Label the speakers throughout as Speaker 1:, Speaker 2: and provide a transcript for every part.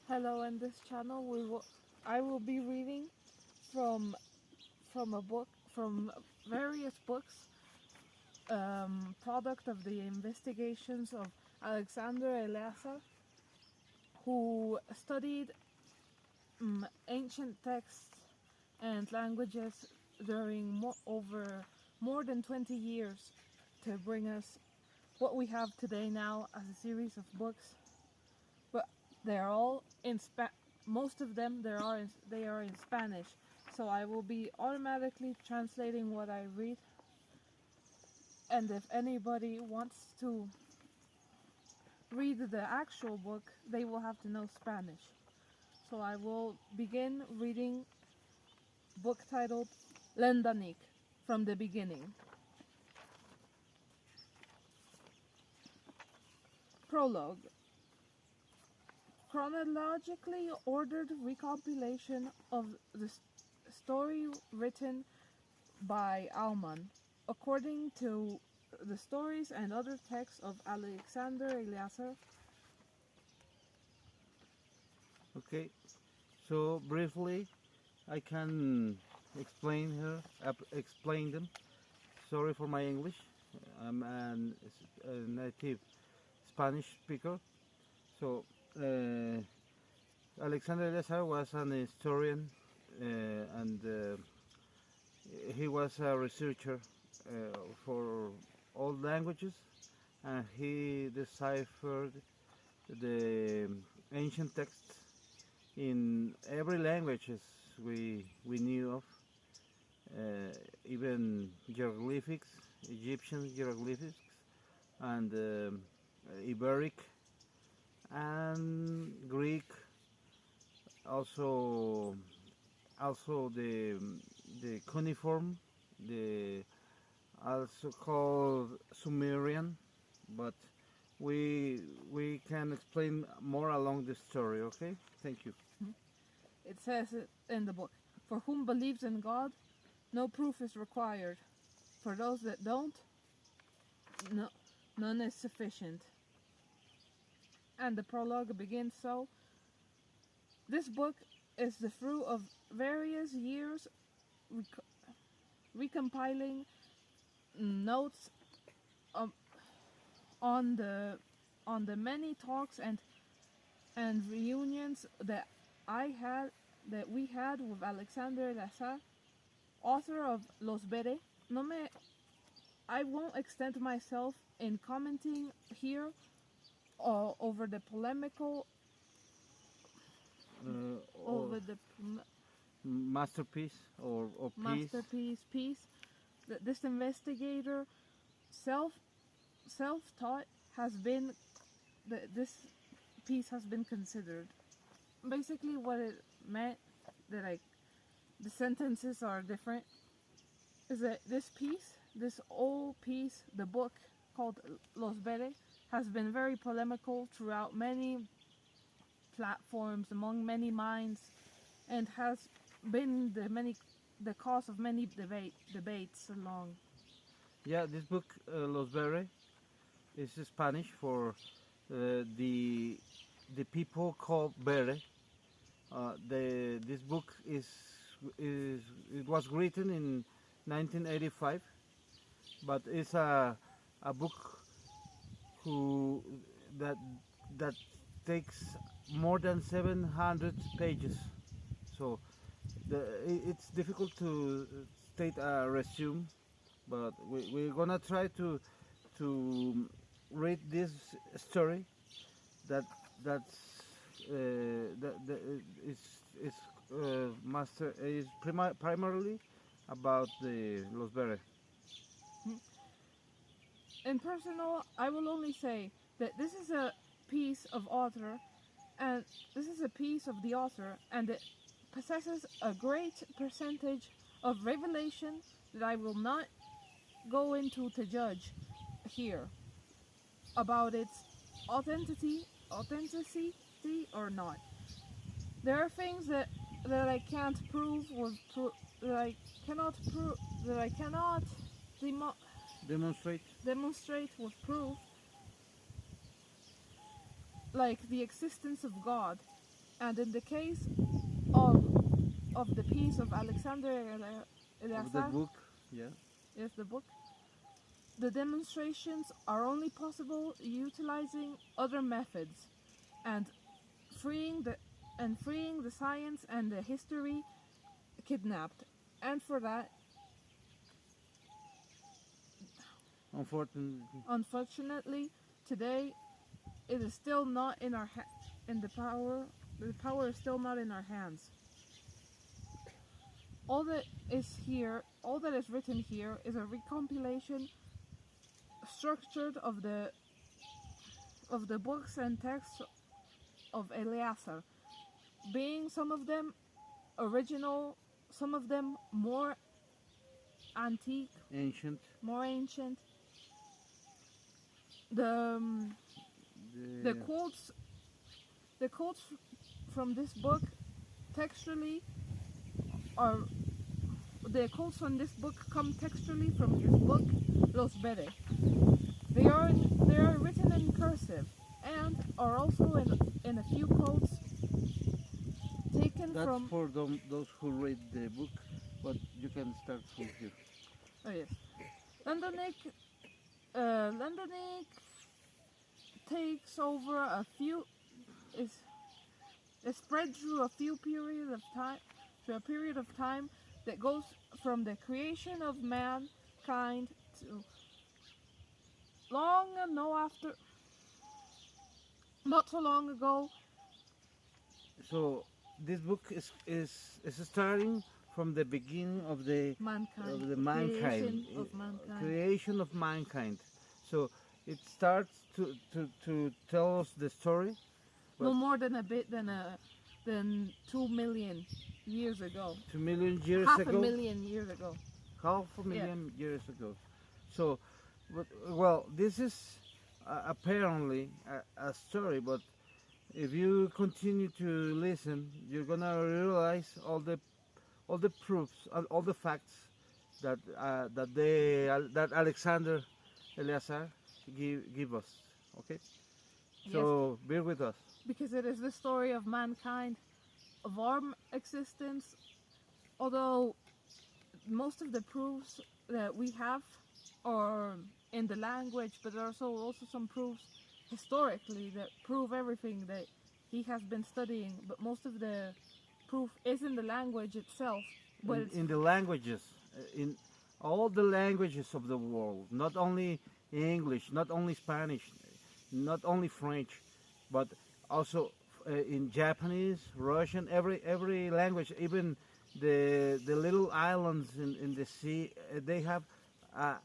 Speaker 1: Hello, in this channel I will be reading from a book from various books, product of the investigations of Alexandre Eleazar, who studied ancient texts and languages during over more than 20 years to bring us what we have today now as a series of books. But they're all in most of them they are in Spanish, so I will be automatically translating what I read, and if anybody wants to read the actual book, they will have to know Spanish. So I will begin reading book titled Lendanik, from the beginning. Prologue. Chronologically ordered recompilation of the story written by Alman, according to the stories and other texts of Alexandre Eleazar.
Speaker 2: Okay, so briefly, I can explain them. Sorry for my English. I'm a native Spanish speaker. So, Alexandre Eleazar was an historian, and he was a researcher for all languages, and he deciphered the ancient texts in every languages we knew of, even hieroglyphics, Egyptian hieroglyphics, and Iberic and Greek, also the cuneiform, the also called Sumerian, but we can explain more along the story. Okay, thank you.
Speaker 1: It says in the book, "For whom believes in God, no proof is required. For those that don't, none is sufficient." And the prologue begins so. This book is the fruit of various years recompiling notes on the many talks and reunions that we had with Alexandre Eleazar, author of Los Bere. I won't extend myself in commenting here over the polemical over the
Speaker 2: masterpiece or
Speaker 1: piece that this investigator self-taught has been, that this piece has been considered. Basically what it meant, that the sentences are different, is that this old piece, the book called Los Bere, has been very polemical throughout many platforms, among many minds, and has been the cause of many debates along.
Speaker 2: Yeah, this book, Los Bere, is Spanish for the people called Bere. This book it was written in 1985, but it's a book that takes more than 700 pages. So it's difficult to state a resume, but we're gonna try to read this story that's that is primarily about the Los Bere.
Speaker 1: In personal, I will only say that this is a piece of author, and this is a piece of the author, and it possesses a great percentage of revelation that I will not go into to judge here about its authenticity or not. There are things that I can't prove that I cannot demonstrate with proof, like the existence of God. And in the case of the piece of Alexandre
Speaker 2: Of the
Speaker 1: Eleazar,
Speaker 2: book, yeah.
Speaker 1: is the book, the demonstrations are only possible utilizing other methods and freeing the science and the history kidnapped. And for that, unfortunately, today it is still not in our in the power. The power is still not in our hands. All that is written here, is a recompilation structured of the books and texts of Eleazar, being some of them original, some of them more antique,
Speaker 2: Ancient.
Speaker 1: more ancient. The quotes from this book textually are the quotes from this book come textually from his book Los Bere. They are written in cursive and are also in a few quotes taken
Speaker 2: That's
Speaker 1: from.
Speaker 2: for those who read the book, but you can start from here.
Speaker 1: Oh yes, Londonic takes over a few is spread through a period of time that goes from the creation of mankind to not so long ago.
Speaker 2: So this book is starting from the beginning of the mankind,
Speaker 1: Creation of mankind.
Speaker 2: creation of mankind. So it starts to tell us the story.
Speaker 1: No more than 2 million years ago.
Speaker 2: 2 million years
Speaker 1: Half
Speaker 2: ago.
Speaker 1: a million years ago.
Speaker 2: Half a million years ago. So, well, this is apparently a story, but if you continue to listen, you're gonna realize all the proofs, all the facts that that Alexander Eleazar give us. Okay, so bear with us.
Speaker 1: Because it is the story of mankind, of our existence. Although most of the proofs that we have are in the language, but there are also some proofs historically that prove everything that he has been studying. But most of the proof is in the language itself. But
Speaker 2: In the languages, in all the languages of the world, not only English, not only Spanish, not only French, but also in Japanese, Russian, every language, even the little islands in the sea, they have a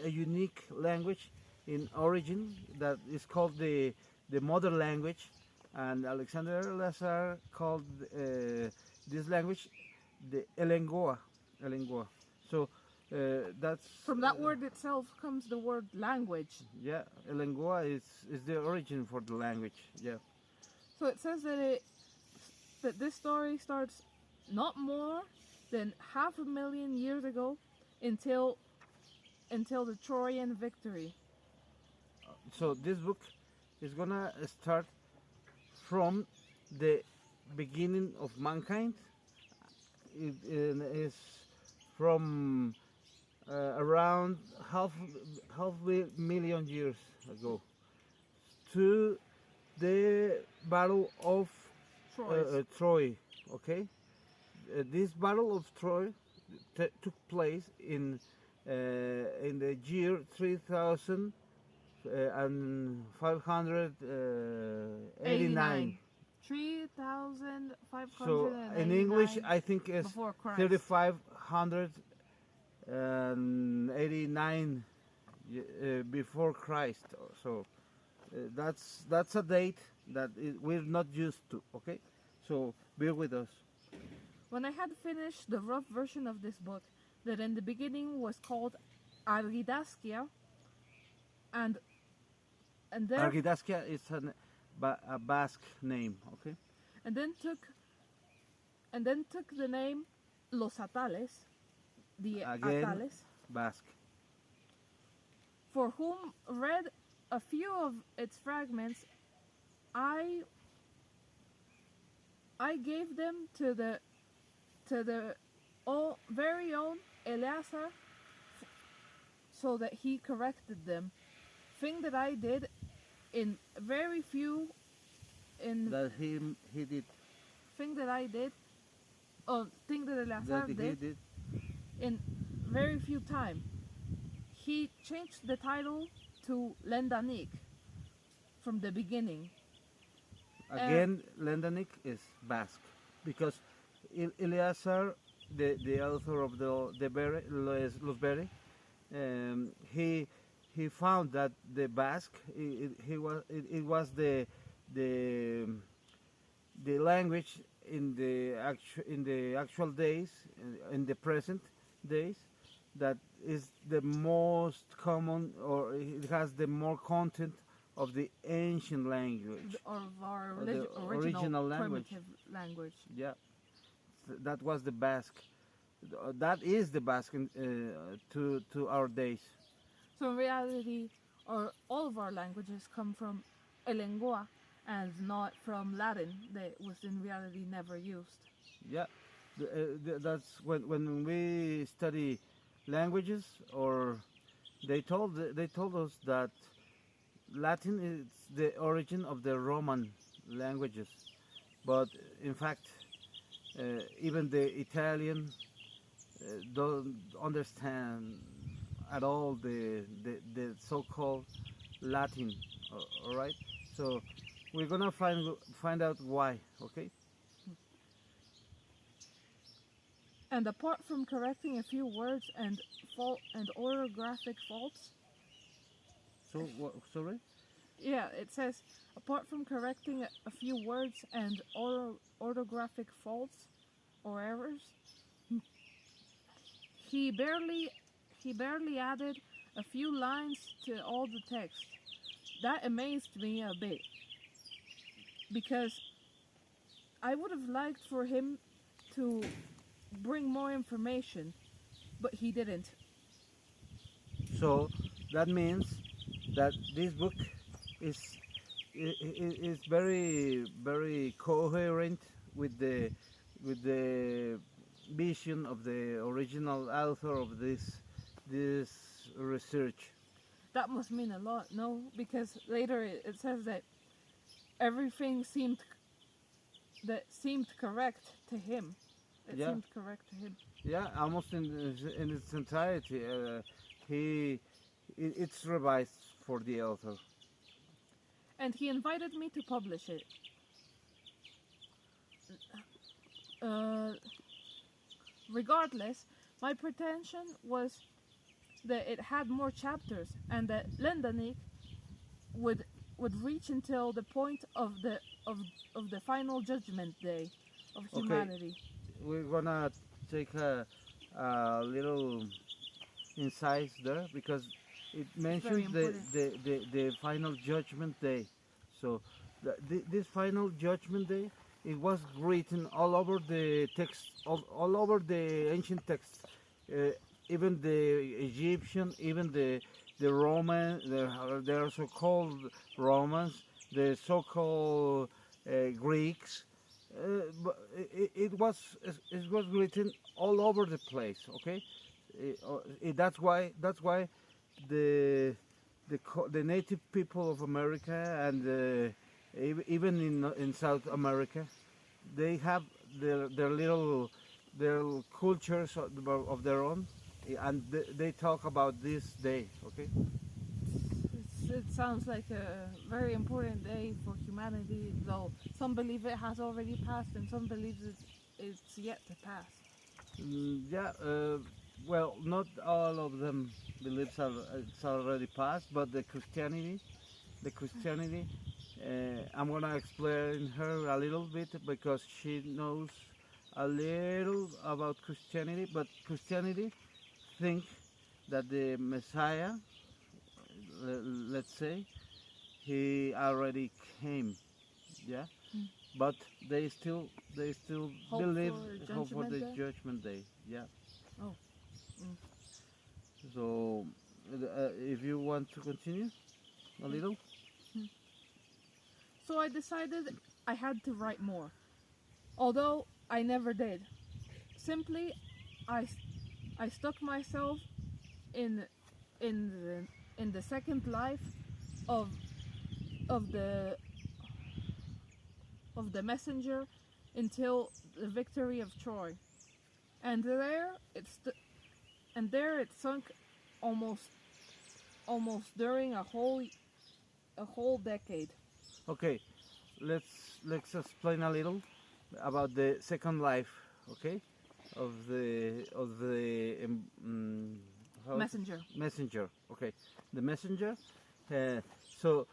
Speaker 2: unique language in origin that is called the mother language, and Alexander Eleazar called this language the Elengoa. So that's
Speaker 1: from that word itself comes the word language.
Speaker 2: Yeah, Elengoa is the origin for the language. Yeah.
Speaker 1: So it says that this story starts not more than 500,000 years ago until the Trojan victory.
Speaker 2: So this book is gonna start from the beginning of mankind. It is from around half million years ago to the Battle of Troy. Okay, this Battle of Troy took place in the year 3589.
Speaker 1: 3,589.
Speaker 2: So in English, I think it's
Speaker 1: before Christ.
Speaker 2: 3589 before Christ. So that's a date that we're not used to. Okay, so bear with us.
Speaker 1: When I had finished the rough version of this book, that in the beginning was called Argidaskia, and there
Speaker 2: Argidaskia is a Basque name. Okay.
Speaker 1: and then took the name Los Atales, the
Speaker 2: Again,
Speaker 1: Atales,
Speaker 2: Basque.
Speaker 1: for whom read a few of its fragments. I I gave them to the very own Eleazar so that he corrected them. Thing that I did in very few in
Speaker 2: That he did.
Speaker 1: thing that I did thing that Eleazar
Speaker 2: That he
Speaker 1: did
Speaker 2: did.
Speaker 1: in very few time. He changed the title to Lendanik from the beginning.
Speaker 2: Again, Lendanik is Basque, because Eleazar, the author of the Bere, Los Bere, he found that the Basque it was the the language in the actual days, in the present days, that is the most common, or it has the more content of the ancient language,
Speaker 1: Of our
Speaker 2: or the
Speaker 1: original
Speaker 2: language.
Speaker 1: primitive language.
Speaker 2: Yeah, that was the Basque. That is the Basque to our days.
Speaker 1: So in reality, all of our languages come from a lingua and not from Latin that was in reality never used.
Speaker 2: Yeah, that's when we study languages, or they told us that Latin is the origin of the Roman languages, but in fact, even the Italian don't understand at all the so-called Latin. All right, so we're gonna find out why. Okay.
Speaker 1: And apart from correcting a few words and orthographic faults,
Speaker 2: So sorry.
Speaker 1: yeah, it says apart from correcting a few words and orthographic faults or errors, he barely added a few lines to all the text. That amazed me a bit because I would have liked for him to bring more information, but he didn't.
Speaker 2: So that means that this book is is very coherent with the vision of the original author of this research.
Speaker 1: That must mean a lot, no? Because later it says that everything seemed correct to him. It
Speaker 2: Yeah,
Speaker 1: seemed correct to him.
Speaker 2: yeah, almost in its entirety. It's revised for the author.
Speaker 1: And he invited me to publish it. Uh, Regardless, my pretension was that it had more chapters and that Lendanik would reach until the point of the final judgment day of
Speaker 2: Okay,
Speaker 1: humanity.
Speaker 2: we're gonna take a little insight there, because it
Speaker 1: It's very
Speaker 2: mentions
Speaker 1: important.
Speaker 2: the final judgment day. So this final judgment day, it was written all over the text, all over the ancient text, even the Egyptian, even the Roman, they are so-called Romans, the so-called Greeks. But it was written all over the place. Okay, that's why the native people of America, and even in South America, they have their cultures of their own, and they talk about this day. Okay.
Speaker 1: It sounds like a very important day for humanity, though some believe it has already passed and some believe it's yet to pass.
Speaker 2: Yeah. Well, not all of them believes it's already passed, but the Christianity. I'm gonna explain her a little bit, because she knows a little about Christianity. But Christianity think that the Messiah, let's say, he already came. Yeah,
Speaker 1: Mm.
Speaker 2: but they still
Speaker 1: Hope
Speaker 2: believe,
Speaker 1: for
Speaker 2: hope for
Speaker 1: Judgment
Speaker 2: the
Speaker 1: Day?
Speaker 2: Judgment Day. Yeah.
Speaker 1: Oh. Mm.
Speaker 2: So, if you want to continue a little.
Speaker 1: So I decided I had to write more. although I never did. Simply, I, I stuck myself in in in the second life of of the of the messenger until the victory of Troy, and there it sunk almost during a whole decade.
Speaker 2: Okay, let's explain a little about the second life, okay, of the how is it?
Speaker 1: Messenger.
Speaker 2: Messenger. Okay, the messenger. Uh, so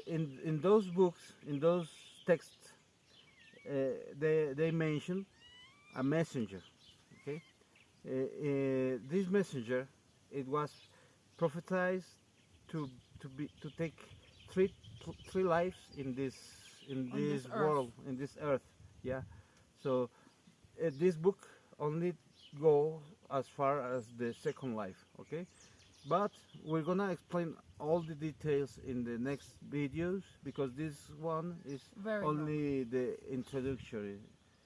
Speaker 2: in those books, in those texts, they mention a messenger. Okay, this messenger, it was prophesied to to take three three lives in
Speaker 1: On this
Speaker 2: this
Speaker 1: earth.
Speaker 2: world, in this earth. Yeah. So this book only go as far as the second life. Okay, but we're gonna explain all the details in the next videos because this one is
Speaker 1: Very long.
Speaker 2: only the introductory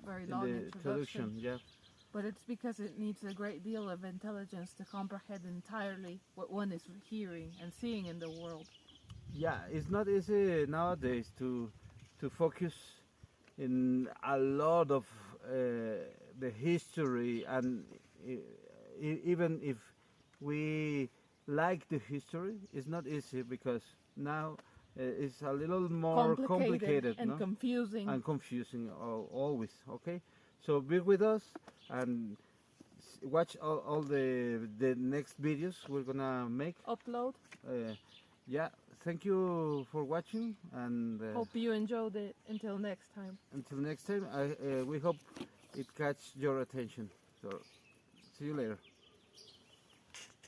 Speaker 1: Very
Speaker 2: in
Speaker 1: long
Speaker 2: the
Speaker 1: introduction.
Speaker 2: introduction. Yeah.
Speaker 1: But it's because it needs a great deal of intelligence to comprehend entirely what one is hearing and seeing in the world.
Speaker 2: Yeah, it's not easy nowadays to focus in a lot of the history, and even if we like the history, it's not easy because now it's a little more complicated,
Speaker 1: and
Speaker 2: no?
Speaker 1: confusing.
Speaker 2: And confusing always. Okay, so be with us and watch all the next videos we're gonna make.
Speaker 1: Upload.
Speaker 2: Yeah, thank you for watching, and
Speaker 1: Hope you enjoyed it. Until next time.
Speaker 2: until next time, we hope it catch your attention. So, see you later.